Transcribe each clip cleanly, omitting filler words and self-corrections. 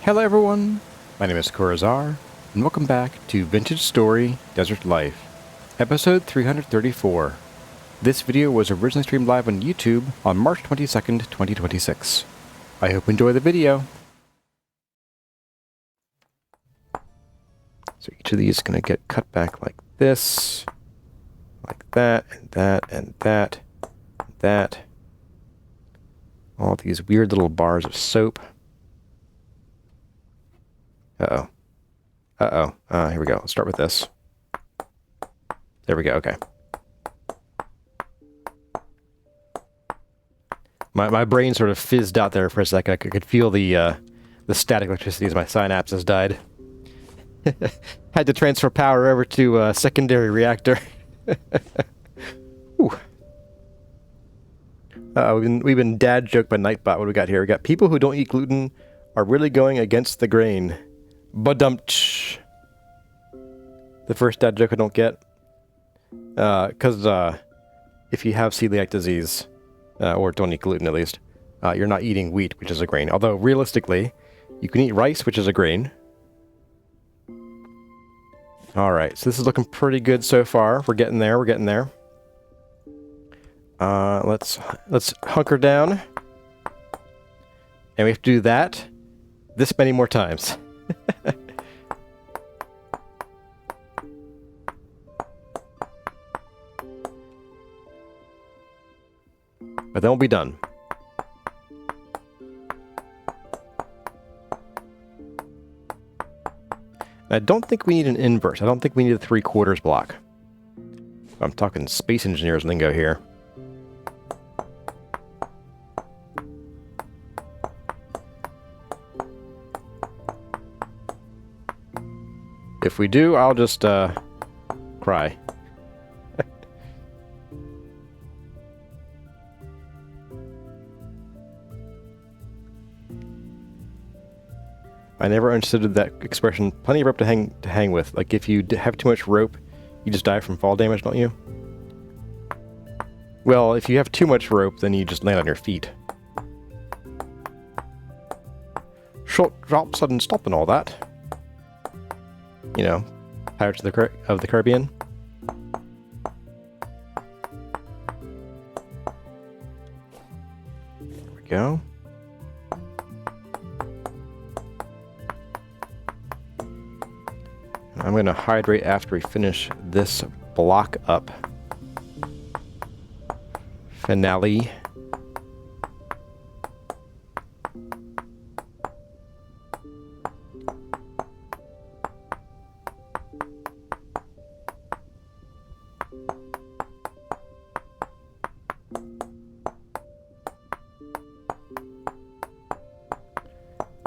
Hello everyone, my name is Corazar, and welcome back to Vintage Story Desert Life, episode 334. This video was originally streamed live on YouTube on March 22nd, 2026. I hope you enjoy the video. So each of these is going to get cut back like this, like that, and that, and that, and that. All these weird little bars of soap. Uh-oh. Uh-oh. Here we go. Let's start with this. There we go. Okay. My brain sort of fizzed out there for a second. I could feel the static electricity as my synapses died. Had to transfer power over to a secondary reactor. We've been dad joked by Nightbot. What do we got here? We got people who don't eat gluten are really going against the grain. Badumch. The first dad joke I don't get. Because if you have celiac disease, or don't eat gluten at least, you're not eating wheat, which is a grain. Although, realistically, you can eat rice, which is a grain. Alright, so this is looking pretty good so far. We're getting there, we're getting there. Let's hunker down. And we have to do that this many more times. But then we'll be done. I don't think we need an invert. I don't think we need a 3/4 block. I'm talking space engineers lingo here. If we do, I'll just, cry. I never understood that expression, plenty of rope to hang with. Like, if you have too much rope, you just die from fall damage, don't you? Well, if you have too much rope, then you just land on your feet. Short drop, sudden stop and all that. You know, Pirates of the Caribbean. There we go. I'm going to hydrate after we finish this block up. Finale.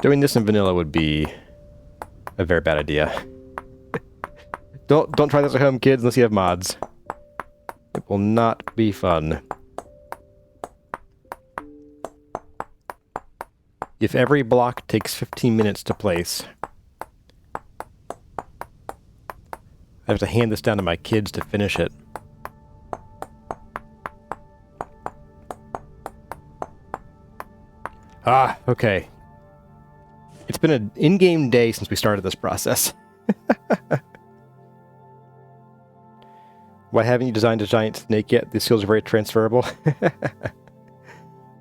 Doing this in vanilla would be a very bad idea. Don't try this at home, kids, unless you have mods. It will not be fun. If every block takes 15 minutes to place, I have to hand this down to my kids to finish it. Ah, okay. It's been an in-game day since we started this process. Why haven't you designed a giant snake yet? These skills are very transferable.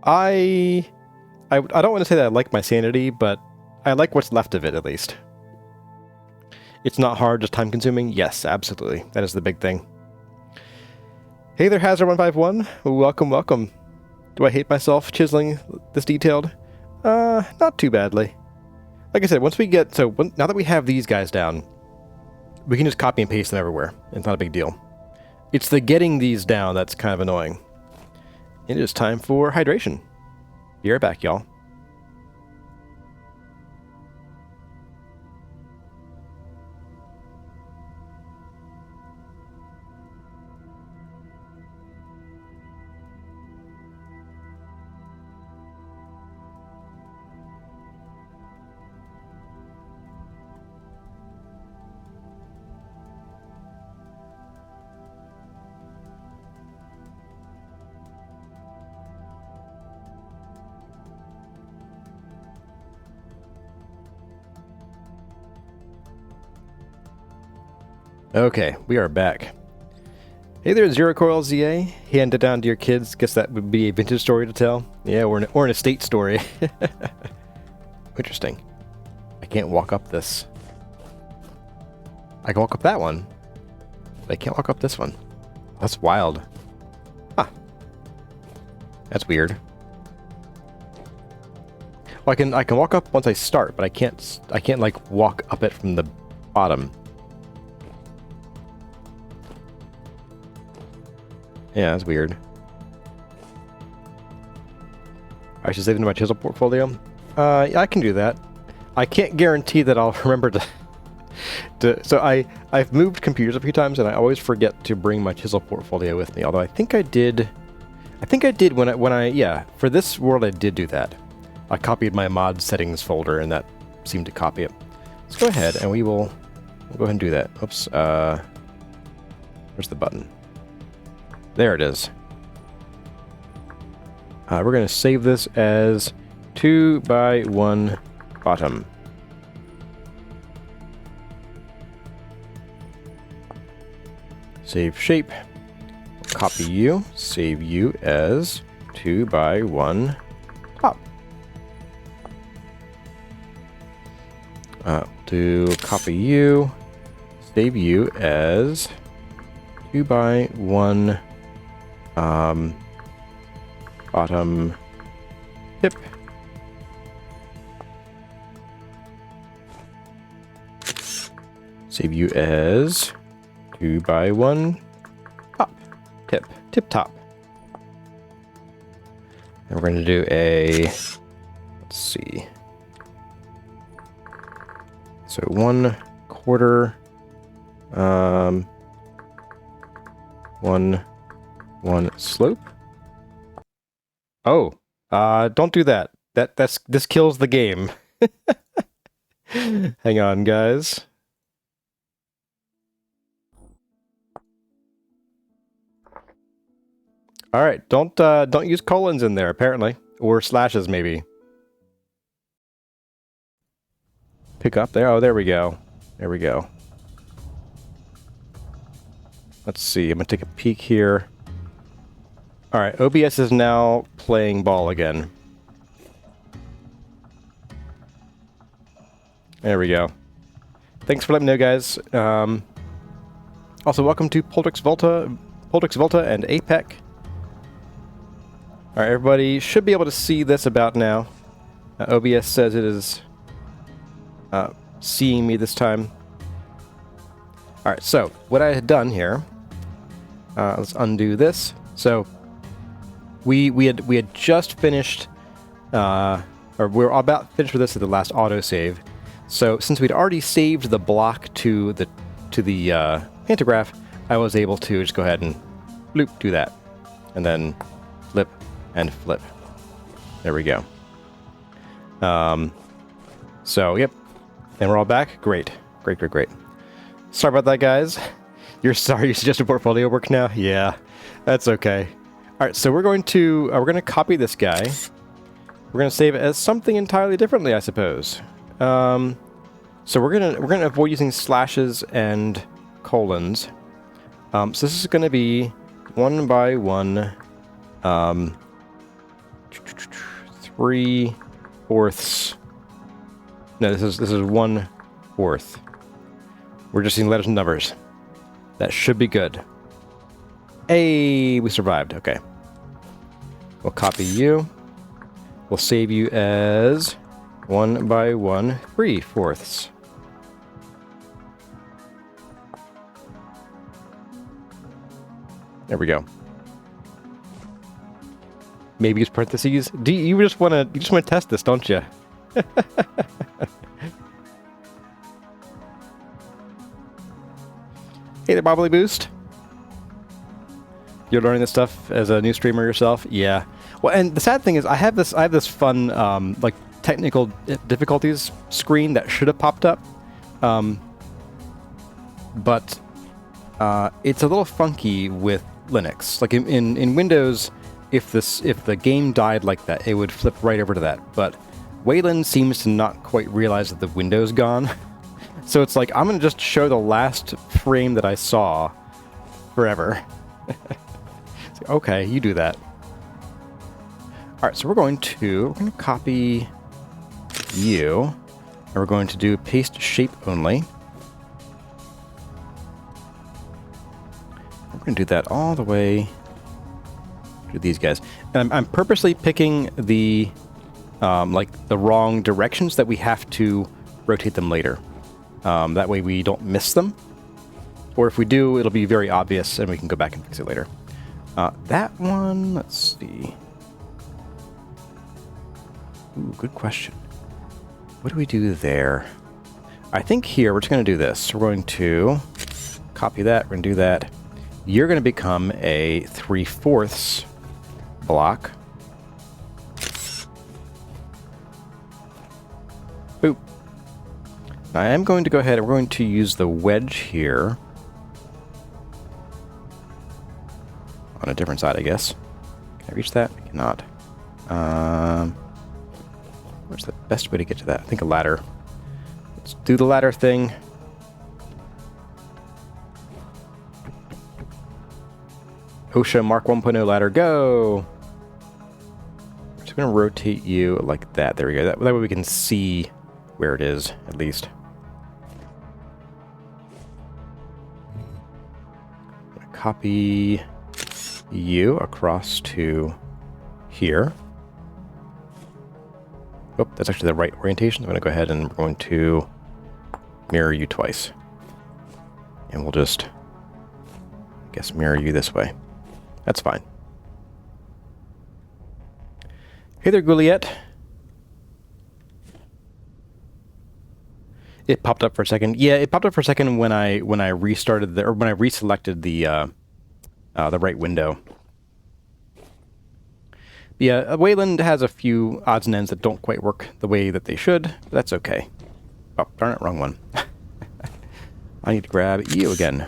I don't want to say that I like my sanity, but I like what's left of it, at least. It's not hard, just time-consuming? Yes, absolutely. That is the big thing. Hey there, Hazard151. Welcome, welcome. Do I hate myself chiseling this detailed? Not too badly. Like I said, once we get... now that we have these guys down, we can just copy and paste them everywhere. It's not a big deal. It's the getting these down that's kind of annoying. It is time for hydration. Be right back, y'all. Okay, we are back. Hey there, Zero Coil ZA. Hand it down to your kids. Guess that would be a vintage story to tell. Yeah, or an estate story. Interesting. I can't walk up this. I can walk up that one, but I can't walk up this one. That's wild. Huh. That's weird. Well, I can walk up once I start, but I can't like walk up it from the bottom. Yeah, that's weird. I should save it into my chisel portfolio. Yeah, I can do that. I can't guarantee that I'll remember to. So I've moved computers a few times, and I always forget to bring my chisel portfolio with me. Although I think I did. I think I did when I yeah, for this world I did do that. I copied my mod settings folder, and that seemed to copy it. Let's go ahead and we'll go ahead and do that. Oops. Where's the button? There it is. We're going to save this as 2x1 bottom. Save shape. Copy you. Save you as 2x1 top. To copy you. Save you as 2x1 bottom tip. Save you as 2x1 top tip top. And we're going to do a, let's see, so 1/4 one slope. Oh, don't do that. This kills the game. Hang on, guys. All right, don't use colons in there apparently, or slashes maybe. Pick up there. Oh, there we go. There we go. Let's see. I'm gonna take a peek here. All right, OBS is now playing ball again. There we go. Thanks for letting me know, guys. Also, welcome to Poldrix Volta and APEC. All right, everybody should be able to see this about now. OBS says it is seeing me this time. All right, so what I had done here. Let's undo this. So we had just finished, or we're about finished with this at the last autosave. So since we'd already saved the block to the pantograph, I was able to just go ahead and bloop, do that, and then flip and flip. There we go. So yep, and we're all back. Great. Sorry about that, guys. You're sorry you suggested portfolio work now? Yeah, that's okay. All right, so we're going to copy this guy. We're going to save it as something entirely differently, I suppose. So we're gonna avoid using slashes and colons. So this is going to be 1x1 3/4. No, this is 1/4. We're just using letters and numbers. That should be good. Hey, we survived. Okay. We'll copy you. We'll save you as 1x1 3/4. There we go. Maybe use parentheses. You just want to test this, don't you? Hey there, Bobbly Boost. You're learning this stuff as a new streamer yourself? Yeah. Well, and the sad thing is, I have this fun like technical difficulties screen that should have popped up, but it's a little funky with Linux. Like in Windows, if the game died like that, it would flip right over to that. But Wayland seems to not quite realize that the window's gone. So it's like, I'm going to just show the last frame that I saw forever. Like, okay, you do that. All right, so we're going to copy you, and we're going to do paste shape only. We're going to do that all the way to these guys. And I'm purposely picking the like the wrong directions that we have to rotate them later. That way we don't miss them. Or if we do, it'll be very obvious and we can go back and fix it later. That one, let's see. Ooh, good question. What do we do there? I think here we're just going to do this. We're going to copy that. We're going to do that. You're going to become a 3/4 block. Boop. I am going to go ahead and we're going to use the wedge here. On a different side, I guess. Can I reach that? I cannot. Where's the best way to get to that? I think a ladder. Let's do the ladder thing. OSHA Mark 1.0 ladder, go! I'm just going to rotate you like that. There we go. That way we can see where it is, at least. I'm going to copy you across to here. Oh, that's actually the right orientation. I'm going to go ahead and we're going to mirror you twice. And we'll just, I guess, mirror you this way. That's fine. Hey there, Gouliette. It popped up for a second. Yeah, it popped up for a second when I restarted or when I reselected the right window. Yeah, Wayland has a few odds and ends that don't quite work the way that they should, but that's okay. Oh, darn it, wrong one. I need to grab you again.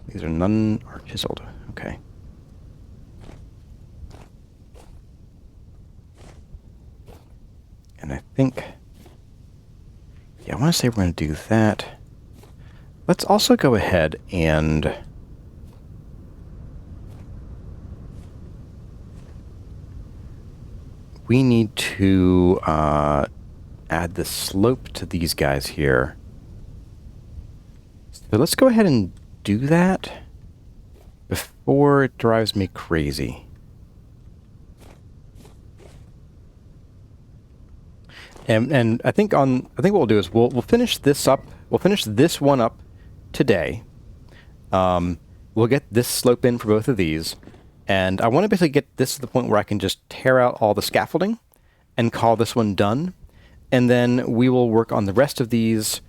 These are none are chiseled. Okay. And I think, yeah, I want to say we're going to do that. Let's also go ahead and we need to add the slope to these guys here. So let's go ahead and do that before it drives me crazy. And I think what we'll do is we'll finish this up. We'll finish this one up today. We'll get this slope in for both of these. And I want to basically get this to the point where I can just tear out all the scaffolding and call this one done. And then we will work on the rest of these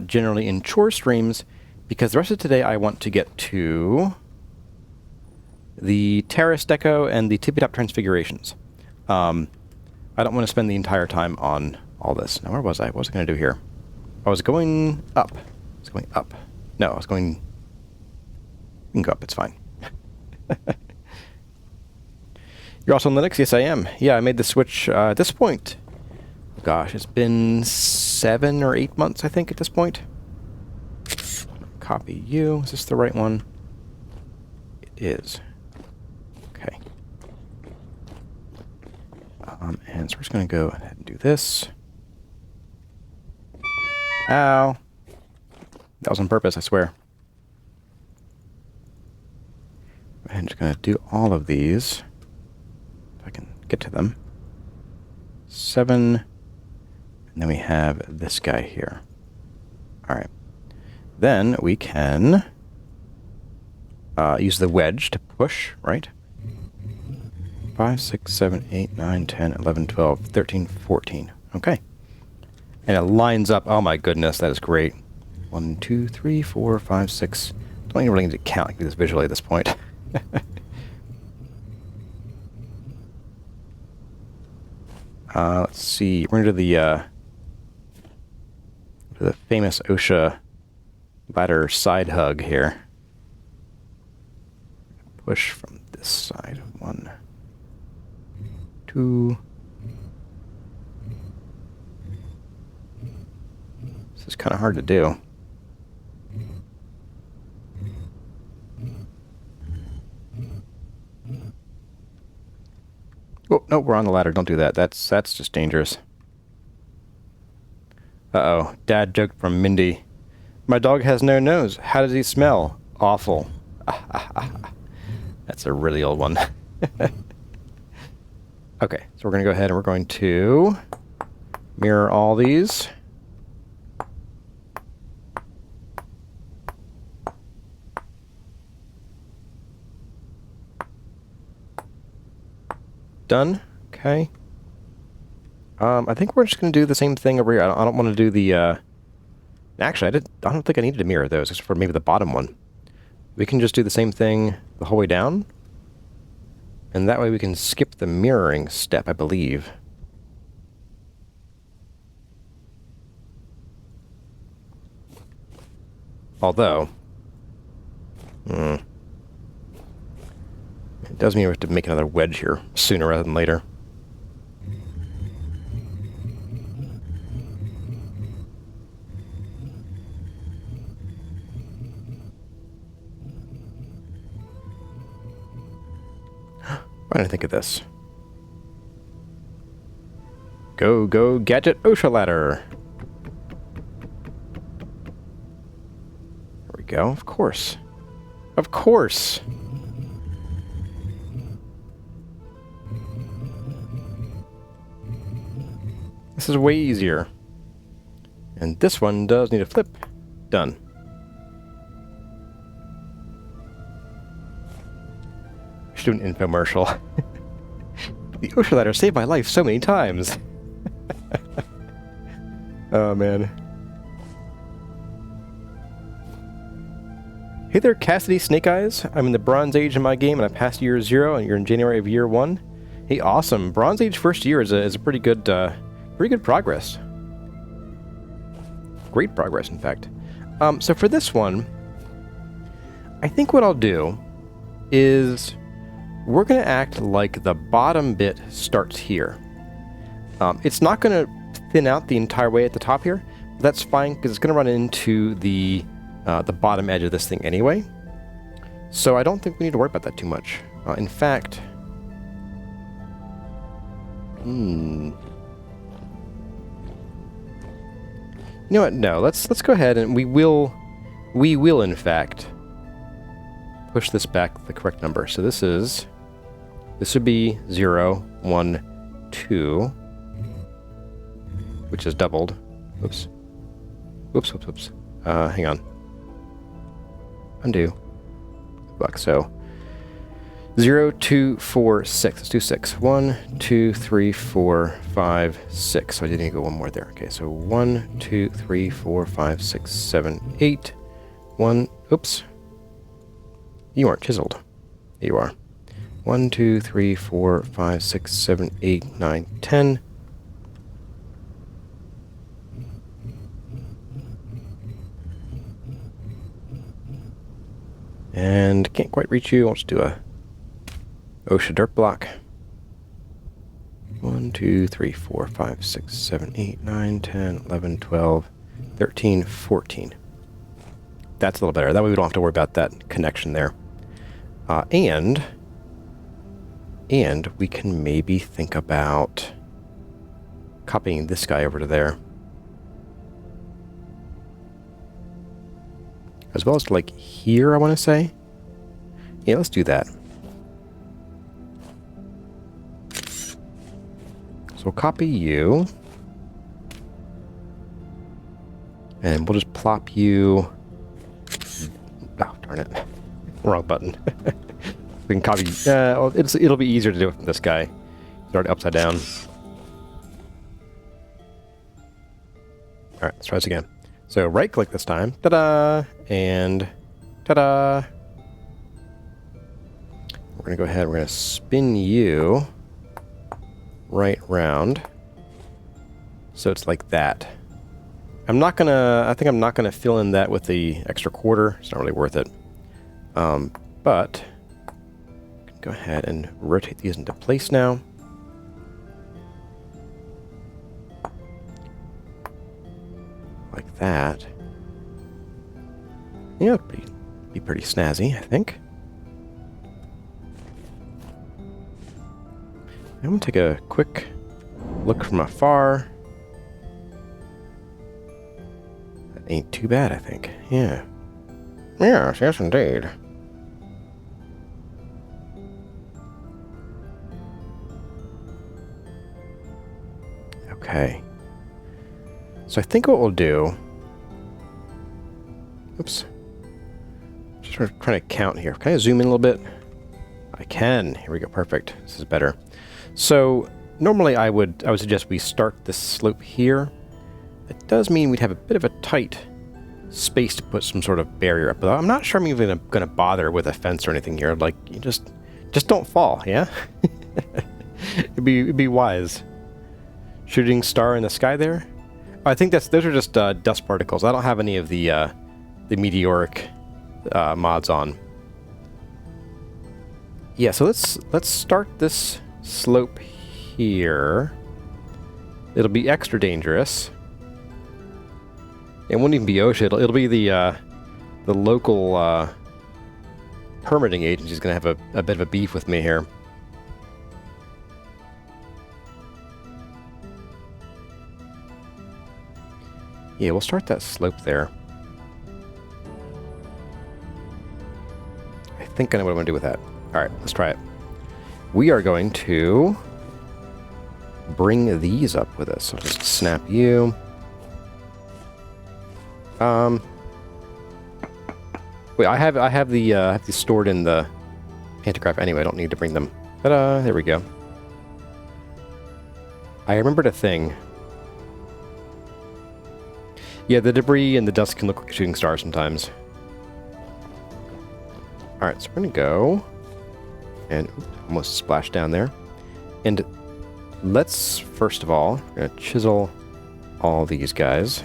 generally in chore streams, because the rest of today I want to get to the terrace deco and the tippy top transfigurations. I don't want to spend the entire time on all this. Now, where was I? What was I going to do here? I was going up. I was going up. No, I was going... You can go up, it's fine. You're also on Linux? Yes, I am. Yeah, I made the switch at this point. Gosh, it's been 7 or 8 months, I think, at this point. Copy you. Is this the right one? It is. Okay. And so we're just going to go ahead and do this. Ow. That was on purpose, I swear. I'm just going to do all of these. If I can get to them. 7. And then we have this guy here. All right. Then we can use the wedge to push, right? 5, 6, 7, 8, 9, 10, 11, 12, 13, 14. Okay. And it lines up. Oh my goodness, that is great. 1, 2, 3, 4, 5, 6. Don't even really need to count like this visually at this point. Let's see. We're going to the famous OSHA ladder side hug here. Push from this side. 1, 2, This is kind of hard to do. Oh, no, we're on the ladder. Don't do that. That's just dangerous. Uh-oh. Dad joke from Mindy. My dog has no nose. How does he smell? Awful. That's a really old one. Okay, so we're going to go ahead and we're going to mirror all these. Done. Okay. I think we're just going to do the same thing over here. I don't want to do the... Actually, I don't think I needed to mirror those, except for maybe the bottom one. We can just do the same thing the whole way down. And that way we can skip the mirroring step, I believe. Although... it does mean we have to make another wedge here sooner rather than later. Why didn't I think of this? Go, go, gadget OSHA ladder. There we go, of course. Of course! This is way easier. And this one does need a flip. Done. I should do an infomercial. The OSHA ladder saved my life so many times. Oh, man. Hey there, Cassidy Snake Eyes. I'm in the Bronze Age in my game, and I passed year 0, and you're in January of year 1. Hey, awesome. Bronze Age first year is a pretty good progress. Great progress, in fact. So for this one, I think what I'll do is we're going to act like the bottom bit starts here. It's not going to thin out the entire way at the top here. But that's fine, because it's going to run into the bottom edge of this thing anyway. So I don't think we need to worry about that too much. In fact... You know what? No, let's go ahead and we will in fact push this back the correct number. So this would be 0, 1, 2, which is doubled. Oops. Whoops, whoops, whoops. Hang on. Undo. Fuck, so 0, 2, 4, 6. Let's do 6. 1, 2, 3, 4, 5, 6. So I didn't go one more there. Okay, so 1, 2, 3, 4, 5, 6, 7, 8. 1. Oops. You aren't chiseled. There you are. 1, 2, 3, 4, 5, 6, 7, 8, 9, 10. And can't quite reach you. I'll just do a OSHA dirt block. 1, 2, 3, 4, 5, 6, 7, 8, 9, 10, 11, 12, 13, 14. That's a little better. That way we don't have to worry about that connection there. And we can maybe think about copying this guy over to there. As well as like here, I want to say. Yeah, let's do that. So we'll copy you. And we'll just plop you... Oh, darn it. Wrong button. We can copy... it'll be easier to do it from this guy. He's already upside down. Alright, let's try this again. So right-click this time. Ta-da! And ta-da! We're going to go ahead, we're going to spin you right round. So it's like that. I think I'm not going to fill in that with the extra quarter. It's not really worth it. But go ahead and rotate these into place now. like that. Yeah, be pretty snazzy, I think. I'm gonna take a quick look from afar. That ain't too bad, I think. Yeah. Yes, indeed. Okay. So I think what we'll do... Oops. Just sort of trying to count here. Can I zoom in a little bit? I can. Here we go. Perfect. This is better. So normally I would suggest we start this slope here. It does mean we'd have a bit of a tight space to put some sort of barrier up. But I'm not sure I'm even going to bother with a fence or anything here. Like, you just don't fall, yeah? It'd be wise. Shooting star in the sky there? I think those are just dust particles. I don't have any of the meteoric mods on. Yeah, so let's start this slope here. It'll be extra dangerous. It won't even be OSHA. It'll be the local permitting agency is going to have a bit of a beef with me here. Yeah, we'll start that slope there. I think I know what I'm going to do with that. Alright, let's try it. We are going to bring these up with us. So just snap you. Wait, I have these stored in the pantograph anyway. I don't need to bring them. Ta-da! There we go. I remembered a thing. Yeah, the debris and the dust can look like a shooting star sometimes. Alright, so we're going to go and almost splash down there. And let's, first of all, we're going to chisel all these guys.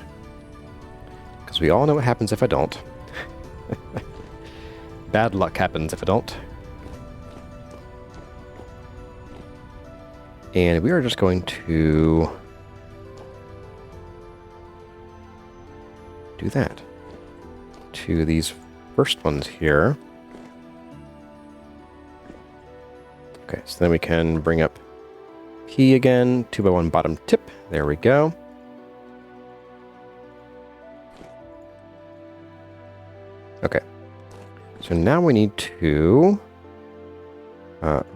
Because we all know what happens if I don't. Bad luck happens if I don't. And we are just going to do that to these first ones here. Okay, so then we can bring up P again, 2x1 bottom tip. There we go. Okay, so now we need to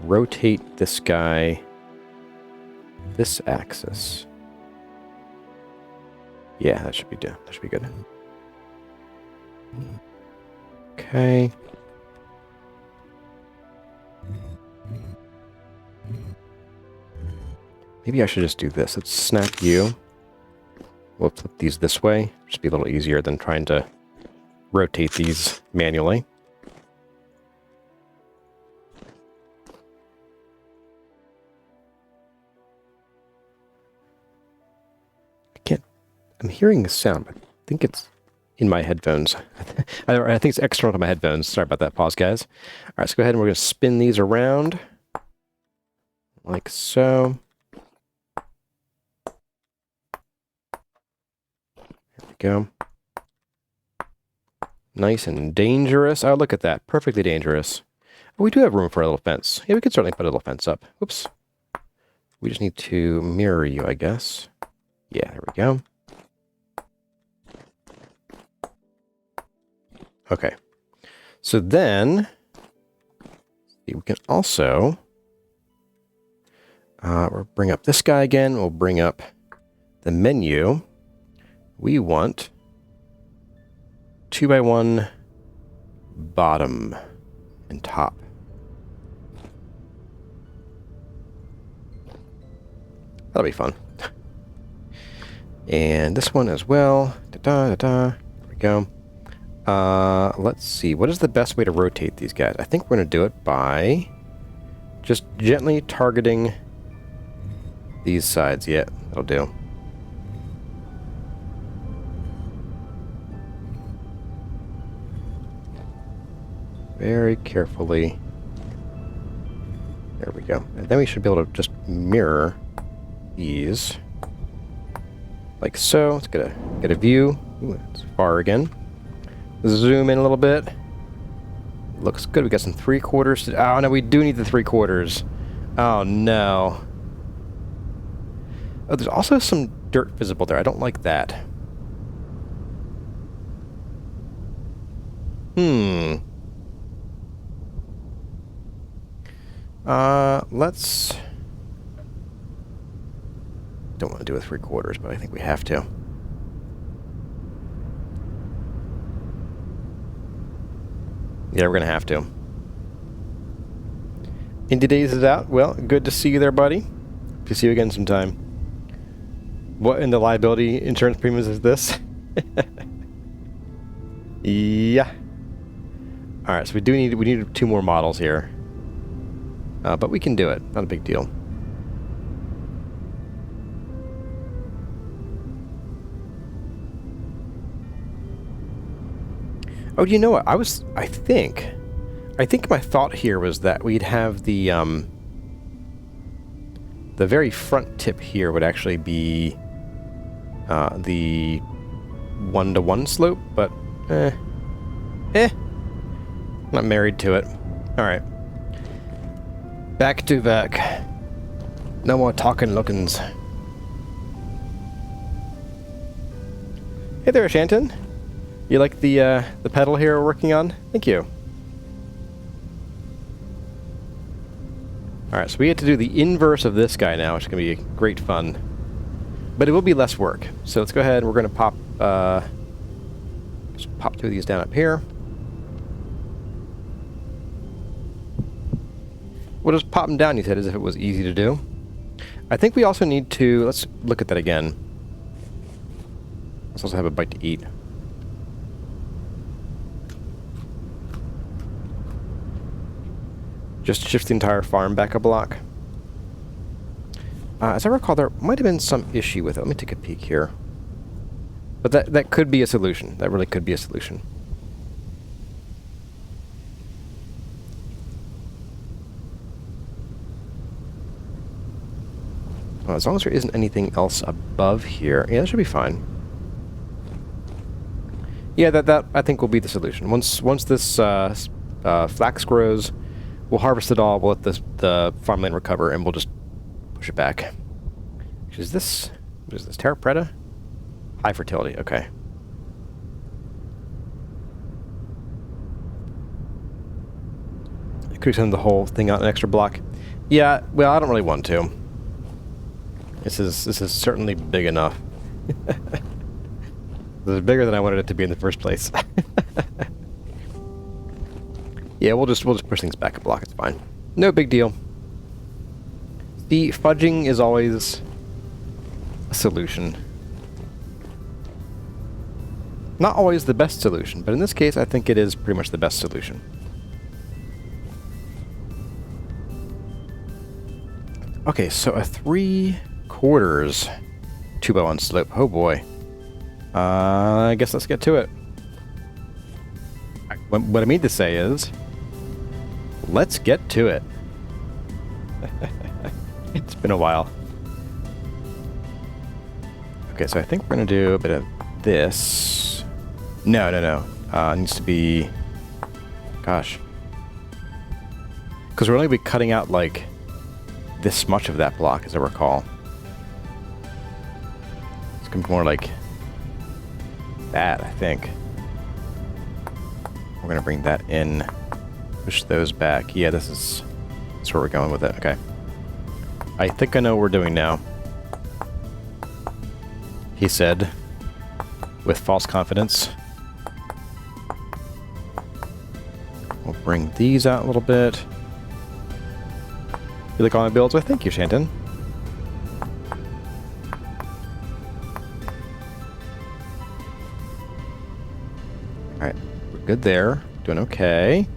rotate this guy this axis. Yeah, that should be good. That should be good. Okay. Maybe I should just do this. Let's snap you. We'll flip these this way. Just be a little easier than trying to rotate these manually. I'm hearing a sound, but I think it's in my headphones. I think it's external to my headphones. Sorry about that. Pause, guys. All right, so go ahead and we're going to spin these around. Like so. There we go. Nice and dangerous. Oh, look at that. Perfectly dangerous. Oh, we do have room for a little fence. Yeah, we could certainly put a little fence up. Whoops. We just need to mirror you, I guess. Yeah, there we go. Okay, so then we can also we'll bring up this guy again. We'll bring up the menu. We want 2x1 bottom and top. That'll be fun. And this one as well. There we go. Let's see. What is the best way to rotate these guys? I think we're going to do it by just gently targeting these sides. Yeah, that'll do. Very carefully. There we go. And then we should be able to just mirror these like so. Let's get a view. Ooh, it's far again. Zoom in a little bit. Looks good. We got some 3/4. Oh, no, we do need the 3/4. Oh, no. Oh, there's also some dirt visible there. I don't like that. Let's... Don't want to do a 3/4, but I think we have to. Yeah, we're going to have to. Indie Days is out. Well, good to see you there, buddy. To see you again sometime. What in the liability insurance premiums is this? Yeah. Alright, so we need 2 more models here. But we can do it. Not a big deal. Oh, you know what? I think my thought here was that we'd have the very front tip here would actually be the 1-to-1 slope, but not married to it. All right, back to back. No more talking lookins. Hey there, Shanton. You like the pedal here we're working on? Thank you. Alright, so we get to do the inverse of this guy now, which is going to be great fun. But it will be less work. So let's go ahead and we're going to pop... just pop 2 of these down up here. We'll just pop them down, you said, as if it was easy to do. I think we also need to... Let's look at that again. Let's also have a bite to eat. Just shift the entire farm back a block. As I recall, there might have been some issue with it. Let me take a peek here. But that could be a solution. That really could be a solution. Well, as long as there isn't anything else above here, yeah, that should be fine. Yeah, that I think will be the solution. Once this flax grows, we'll harvest it all, we'll let the farmland recover, and we'll just push it back. What is this? Terra Preta? High fertility, okay. I could extend the whole thing out an extra block. Yeah, well, I don't really want to. This is certainly big enough. This is bigger than I wanted it to be in the first place. Yeah, we'll just push things back a block. It's fine. No big deal. The fudging is always a solution. Not always the best solution, but in this case, I think it is pretty much the best solution. Okay, so a 3/4 2-by-1 slope. Oh boy. I guess let's get to it. What I mean to say is, let's get to it. It's been a while. Okay, so I think we're going to do a bit of this. No. It needs to be... Gosh. Because we're only be cutting out, like, this much of that block, as I recall. It's going to be more like that, I think. We're going to bring that in. Push those back. Yeah, that's where we're going with it. Okay. I think I know what we're doing now. He said, with false confidence. We'll bring these out a little bit. You like all my builds? Well, thank you, Shanton. Alright, we're good there. Doing okay.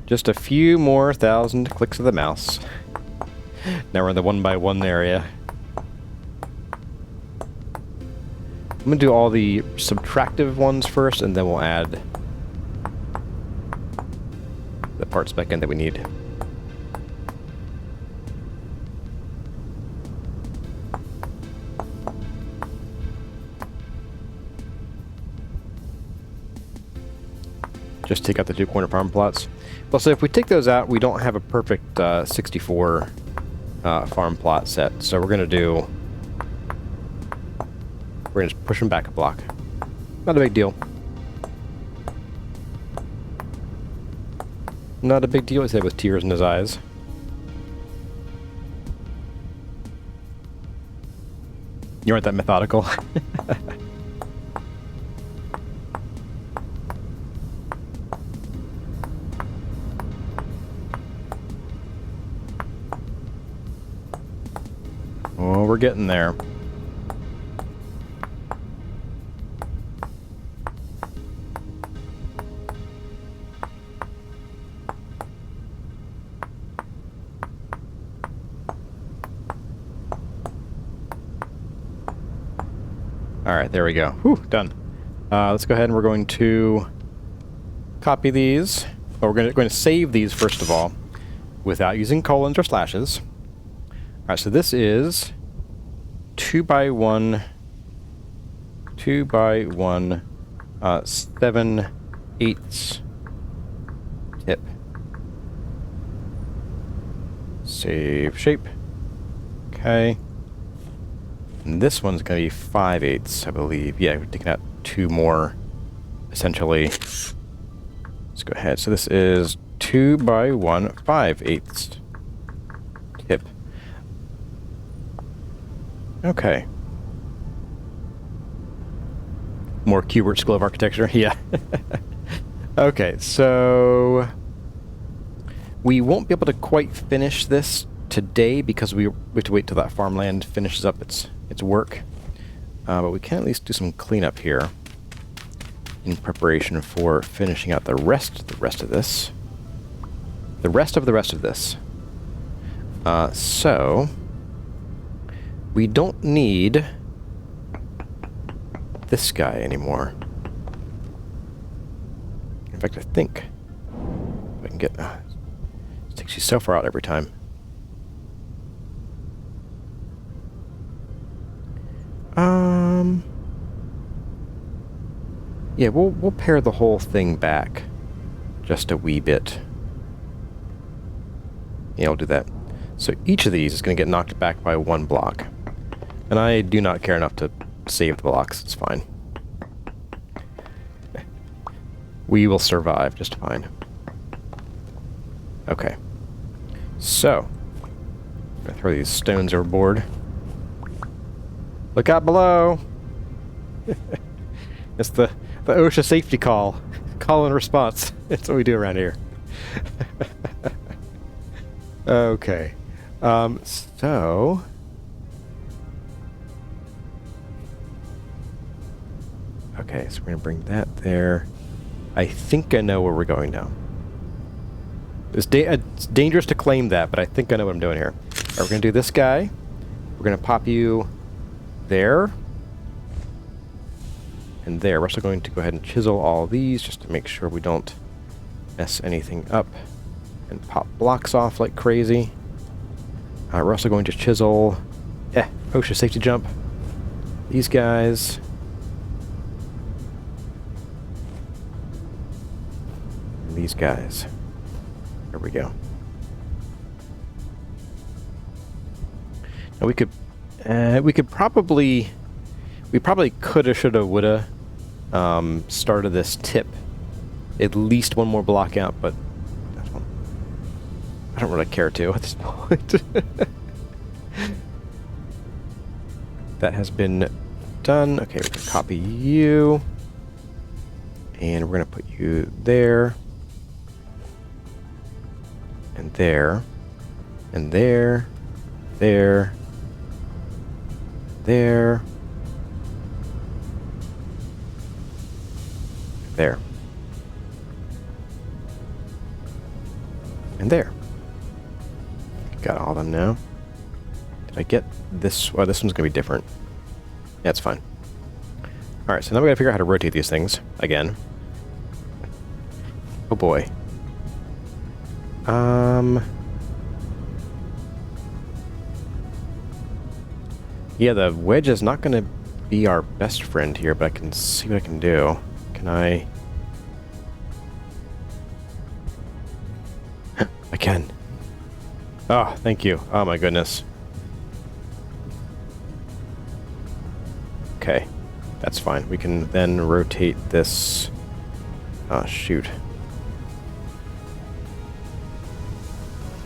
Just a few more 1,000 clicks of the mouse. Now we're in the 1-by-1 area. I'm going to do all the subtractive ones first, and then we'll add the parts back in that we need. Just take out the 2 corner farm plots. Well, so if we take those out, we don't have a perfect 64 farm plot set. So we're going to just push them back a block. Not a big deal. Not a big deal, he said with tears in his eyes. You aren't that methodical. Oh, we're getting there. Alright, there we go. Whew, done. Let's go ahead and we're going to copy these. Oh, we're going to save these first of all without using colons or slashes. Alright, so this is 2x1, 7/8 tip. Save shape. Okay. And this one's going to be 5/8, I believe. Yeah, we're taking out 2 more, essentially. Let's go ahead. So this is 2x1, 5/8 tip. Okay. More Qbert School of Architecture, yeah. Okay, so we won't be able to quite finish this today because we have to wait till that farmland finishes up its work. But we can at least do some cleanup here in preparation for finishing out the rest of this. The rest of this. So we don't need this guy anymore. In fact, I think if I can get... it takes you so far out every time. Yeah, we'll pare the whole thing back just a wee bit. Yeah, I'll do that. So each of these is going to get knocked back by 1 block. And I do not care enough to save the blocks. It's fine. We will survive just fine. Okay. So, I'm going to throw these stones overboard. Look out below! It's the OSHA safety call. Call and response. That's what we do around here. Okay. So... okay, so we're going to bring that there. I think I know where we're going now. It's dangerous to claim that, but I think I know what I'm doing here. Alright, we're going to do this guy. We're going to pop you there. And there. We're also going to go ahead and chisel all these just to make sure we don't mess anything up and pop blocks off like crazy. We're also going to chisel... OSHA safety jump. These guys. And these guys. There we go. Now we could probably... we probably coulda, shoulda, woulda started this tip at least 1 more block out, but I don't really care to at this point. That has been done. Okay, we're gonna copy you, and we're gonna put you there, and there, and there, there, there. There. And there. Got all of them now. Did I get this? Well, this one's going to be different. Yeah, it's fine. Alright, so now we got to figure out how to rotate these things again. Oh boy. Yeah, the wedge is not going to be our best friend here, but I can see what I can do. Can I... can. Oh, thank you. Oh my goodness. Okay, that's fine. We can then rotate this. Oh, shoot.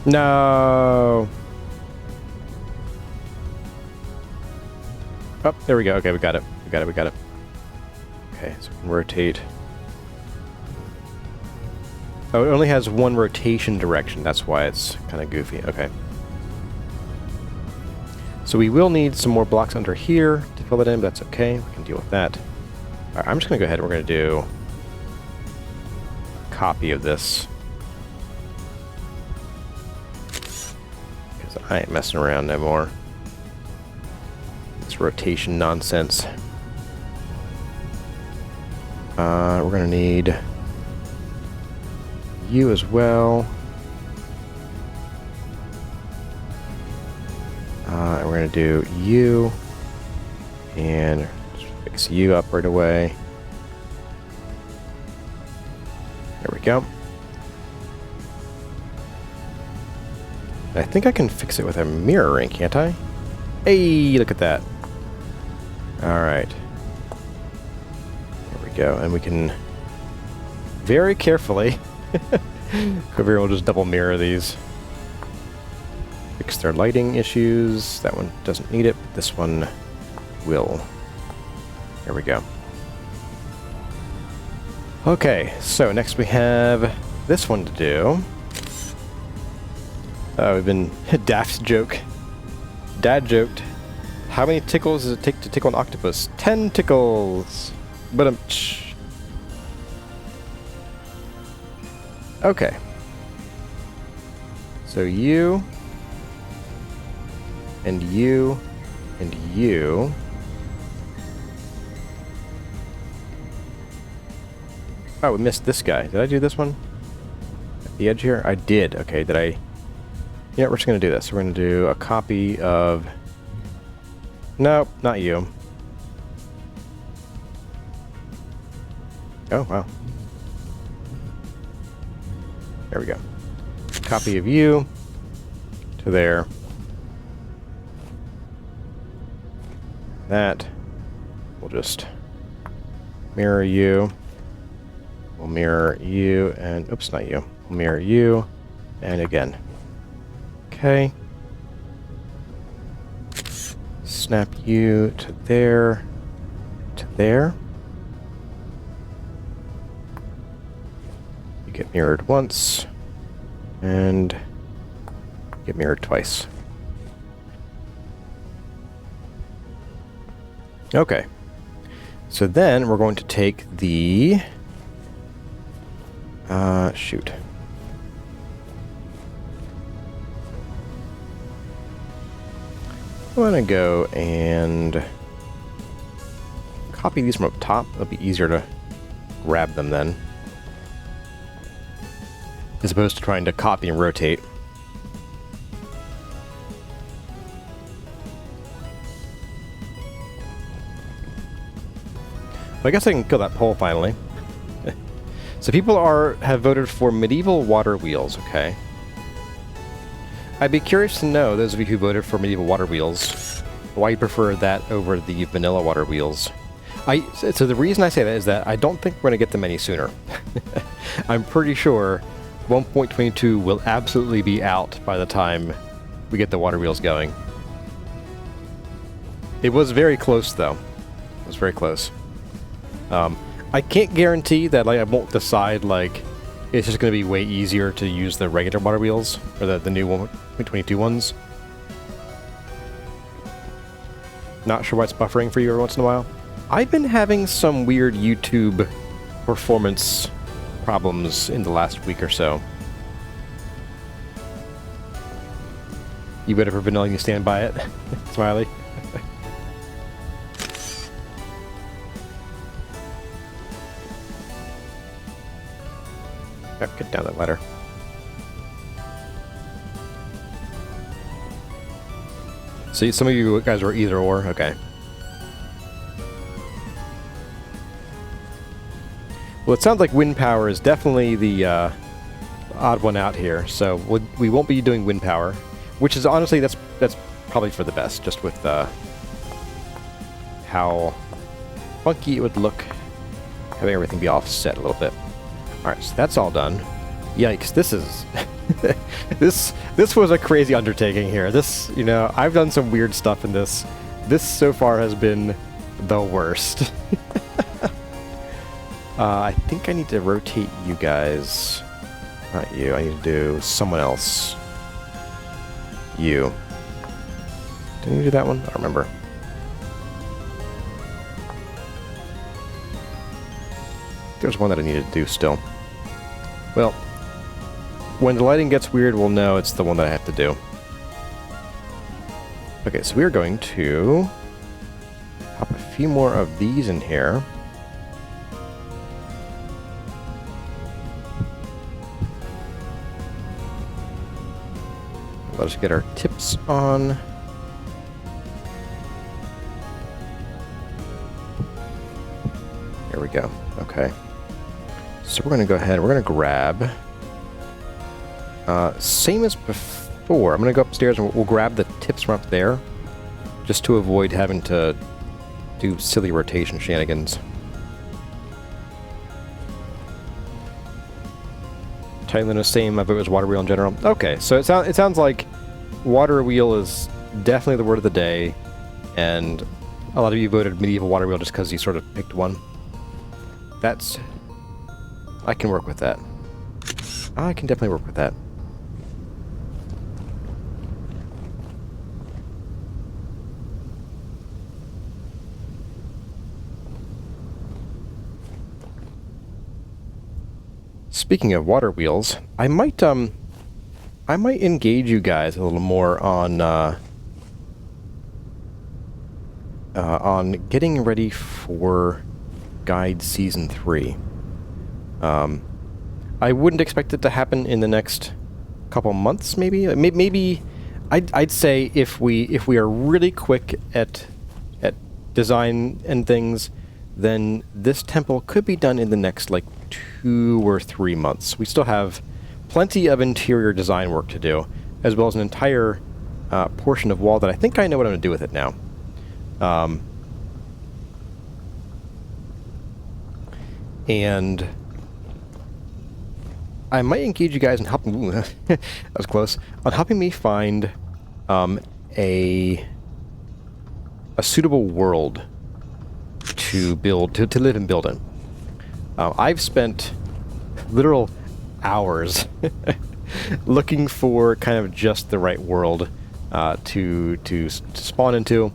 No! Oh, there we go. Okay, we got it. We got it, we got it. Okay, so we can rotate. Oh, it only has one rotation direction. That's why it's kind of goofy. Okay. So we will need some more blocks under here to fill it in, but that's okay. We can deal with that. All right, I'm just going to go ahead and we're going to do a copy of this. Because I ain't messing around no more. This rotation nonsense. We're going to need you as well. We're going to do you and fix you up right away. There we go. I think I can fix it with a mirroring, can't I? Hey, look at that. Alright. There we go. And we can very carefully over here, we'll just double mirror these. Fix their lighting issues. That one doesn't need it, but this one will. There we go. Okay, so next we have this one to do. We've been daft joke. Dad joked. How many tickles does it take to tickle an octopus? 10 tickles. But okay. So you and you and you. Oh, we missed this guy. Did I do this one? At the edge here? I did. Okay, did I? Yeah, we're just going to do this. We're going to do a copy of... Nope, not you. Oh, wow. There we go. Copy of you to there. That. We'll just mirror you. We'll mirror you and... Oops, not you. We'll mirror you and again. Okay. Snap you to there. To there. You get mirrored once. And get mirrored twice. Okay. So then we're going to take the... shoot. I'm going to go and copy these from up top. It'll be easier to grab them then, as opposed to trying to copy and rotate. Well, I guess I can kill that pole finally. So people have voted for medieval water wheels, okay? I'd be curious to know, those of you who voted for medieval water wheels, why you prefer that over the vanilla water wheels. So the reason I say that is that I don't think we're going to get them any sooner. I'm pretty sure 1.22 will absolutely be out by the time we get the water wheels going. It was very close, though. It was very close. I can't guarantee that I won't decide it's just going to be way easier to use the regular water wheels or the new 1.22 ones. Not sure why it's buffering for you every once in a while. I've been having some weird YouTube performance problems in the last week or so. You better for vanilla, you stand by it. Smiley. Get down that ladder. See, some of you guys were either or. Okay. Well, it sounds like wind power is definitely the odd one out here. So we won't be doing wind power, which is honestly, that's probably for the best, just with how funky it would look, having everything be offset a little bit. Alright, so that's all done. Yikes, this is... this was a crazy undertaking here. This, you know, I've done some weird stuff in this. This so far has been the worst. I think I need to rotate you guys. Not you, I need to do someone else. You. Did you do that one? I don't remember. There's one that I needed to do still. Well, when the lighting gets weird, we'll know it's the one that I have to do. Okay, so we're going to pop a few more of these in here. Let us get our tips on. There we go. Okay. So we're going to go ahead, we're going to grab... same as before. I'm going to go upstairs and we'll grab the tips from up there, just to avoid having to do silly rotation shenanigans. Titan the same, I thought it was water wheel in general. Okay, so it sounds like water wheel is definitely the word of the day, and a lot of you voted medieval water wheel just because you sort of picked one. That's... I can work with that. I can definitely work with that. Speaking of water wheels, I might engage you guys a little more on getting ready for Guide Season 3. I wouldn't expect it to happen in the next couple months, maybe. Maybe I'd say if we are really quick at design and things, then this temple could be done in the next like 2 or 3 months. We still have plenty of interior design work to do, as well as an entire portion of wall that I think I know what I'm going to do with it now. And I might engage you guys in helping... that was close. On helping me find a suitable world to build, to live and build in. I've spent literal hours looking for kind of just the right world to spawn into.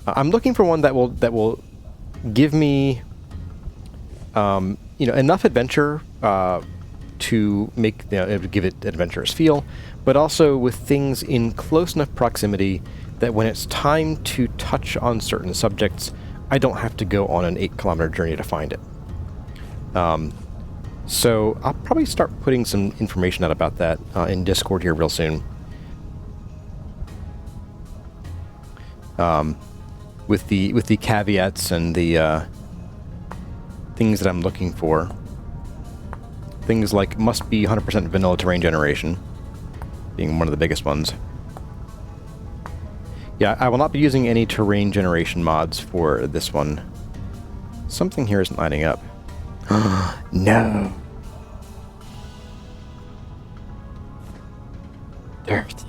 I'm looking for one that will give me enough adventure to make give it an adventurous feel, but also with things in close enough proximity that when it's time to touch on certain subjects, I don't have to go on an 8-kilometer journey to find it. So I'll probably start putting some information out about that in Discord here real soon. With the caveats and the things that I'm looking for. Things like must be 100% vanilla terrain generation, being one of the biggest ones. Yeah, I will not be using any terrain generation mods for this one. Something here isn't lining up. No. Dirty.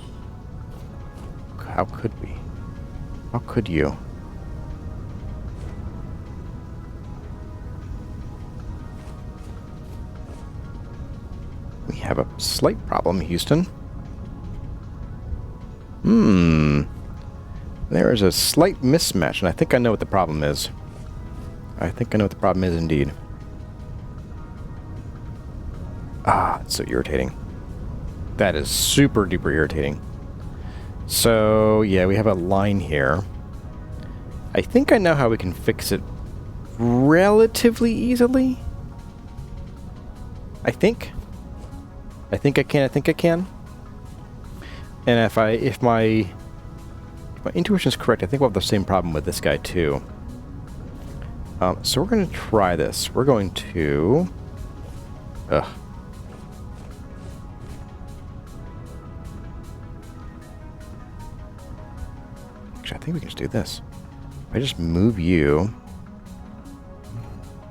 How could we? How could you? We have a slight problem, Houston. There is a slight mismatch, and I think I know what the problem is. I think I know what the problem is indeed. Ah, it's so irritating. That is super duper irritating. So, yeah, we have a line here. I think I know how we can fix it relatively easily. I think I can. And if my intuition is correct, I think we'll have the same problem with this guy too. So we're going to try this. We're going to... Actually, I think we can just do this. If I just move you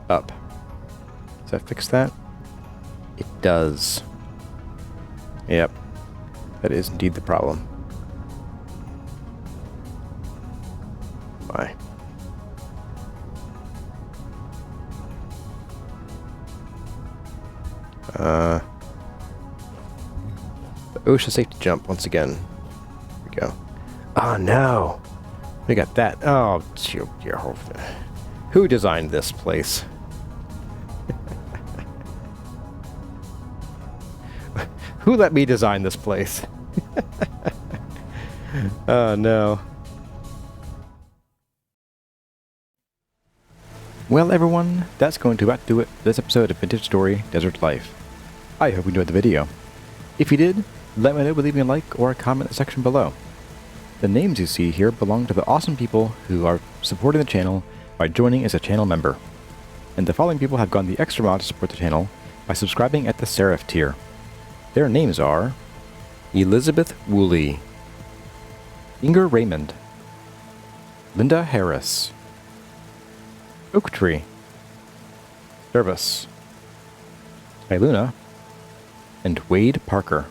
up. Does that fix that? It does. Yep. That is indeed the problem. Why? The OSHA safety jump once again. Here we go. Oh no! We got that. Oh, who designed this place? Who let me design this place? Oh no. Well everyone, that's going to about do it for this episode of Vintage Story Desert Life. I hope you enjoyed the video. If you did, let me know by leaving a like or a comment in the section below. The names you see here belong to the awesome people who are supporting the channel by joining as a channel member. And the following people have gone the extra mile to support the channel by subscribing at the Seraph tier. Their names are Elizabeth Woolley, Inger Raymond, Linda Harris, Oak Tree, Service, Iluna, and Wade Parker.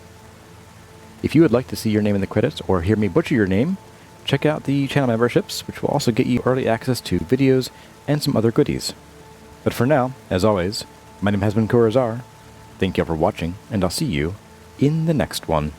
If you would like to see your name in the credits or hear me butcher your name, check out the channel memberships, which will also get you early access to videos and some other goodies. But for now, as always, my name has been Kurazar. Thank you all for watching, and I'll see you in the next one.